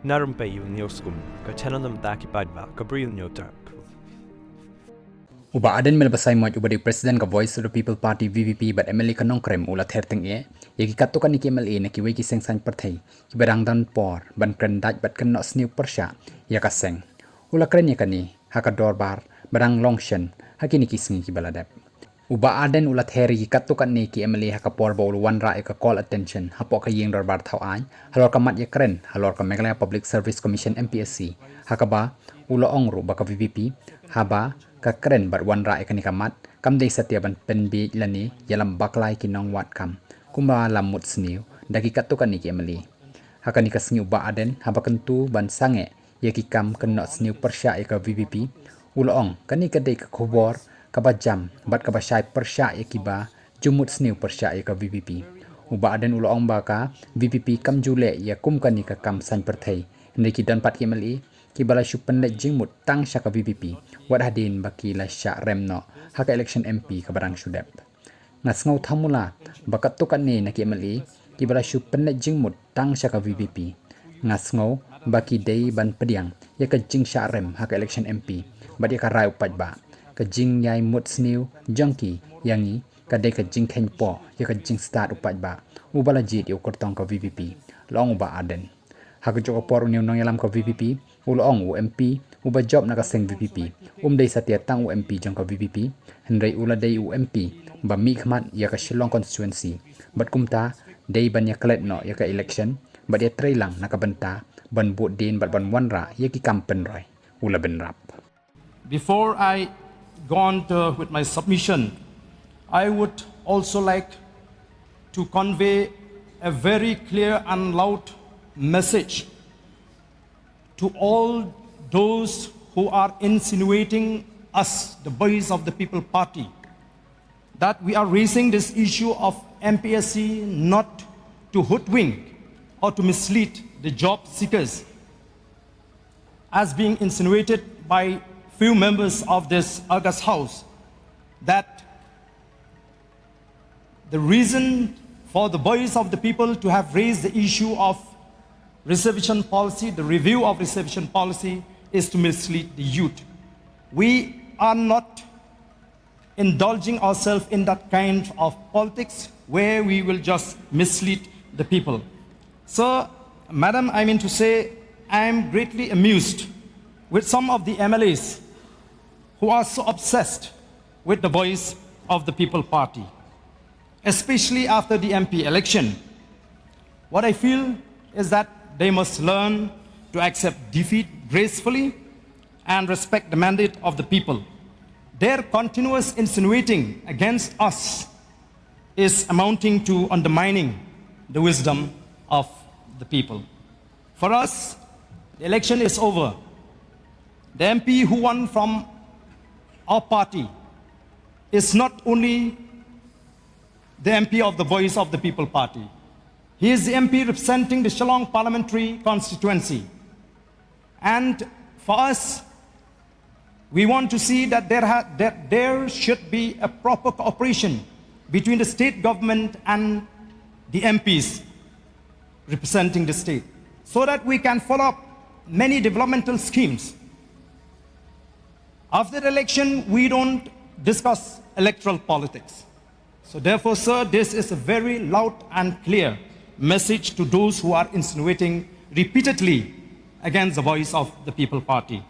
Na Rympei U Hynñiewtrep paidbah Bri U Hynñiewtrep. Uba Ardent melbasai moj uba di President ka Voice of the People Party VVP bat MLA kanong krem ula kyrteng yaki katukan ni MLA na kiway kiseng san perthai ki barang dan por ban Kren daj bat kan no sniu persya ya kaseng ula Kren yakani hakador bar barang longshen hakini kisngi ki baladep Uba Ardent ula theri ki katukan ni ki MLA hakapor ba ulu wan ra ka call attention hapo ka yeng dorbar thau an halor ka mat ya Kren halor ka Meghalaya Public Service Commission MPSC hakaba ula ongru ba ka VVP haba ka Kren bat wan ra ikani kamat kam dei satya ban penbi lani yalam baklai kinong wat kam kuma lamut sniu dagi katukan ni ki MLA hakani ka sniu Uba Ardent haba kentu ban sange yaki kam kenno sniu persya ka VVP ula ong kani kadai ka khobor kabajam bat kabashai persya yakiba jumut sniu persya ka VVP Uba Ardent ula ong ba ka VVP kam jule ya kum kani ka kam san perthai ndeki dan pat ki MLA ki bala shu pendek jingmut tang syaka VVP wat hadin baki la syak remno haka election MP ka barang syudep ngas ngau thamula bakat tukan ni na ki MLA ki bala shu pendek jingmut tang syaka VVP ngas ngau baki dei ban pediang ya ka jing syak rem haka election MP bat ya ka rai paidbah ka jing yai mut sniu jongki yangi ka dei ka jing khen po ya ka jing start paidbah ubala jit yu kyrteng ka VVP long Uba Ardent haka joko por union nong yalam ka VVP ulong UMP uba job na kaseng VVP Ymdei satia tang UMP Jongka VVP Ymdei ula dei UMP ba mi khmat ya ka Shillong constituency bat kumta dei ban ya klet no ya ka election bat ya trailang na ka banta ban bot din bat ban wanra ya ki kampen roi ula benrap. Before I go on with my submission, I would also like to convey a very clear and loud message to all those who are insinuating us, the Voice of the People Party, that we are raising this issue of MPSC not to hoodwink or to mislead the job seekers, as being insinuated by few members of this August House, that the reason for the Voice of the People to have raised the issue of reservation policy, the review of reservation policy, is to mislead the youth. We are not indulging ourselves in that kind of politics where we will just mislead the people. So, Madam, I mean to say, I am greatly amused with some of the MLAs who are so obsessed with the Voice of the People Party, especially after the MP election. What I feel is that they must learn to accept defeat gracefully and respect the mandate of the people. Their continuous insinuating against us is amounting to undermining the wisdom of the people. For us, the election is over. The MP who won from our party is not only the MP of the Voice of the People Party. He is the MP representing the Shillong parliamentary constituency. And for us, we want to see that there should be a proper cooperation between the state government and the MPs representing the state, so that we can follow up many developmental schemes. After the election, we don't discuss electoral politics. So therefore, sir, this is a very loud and clear message to those who are insinuating repeatedly against the Voice of the People Party.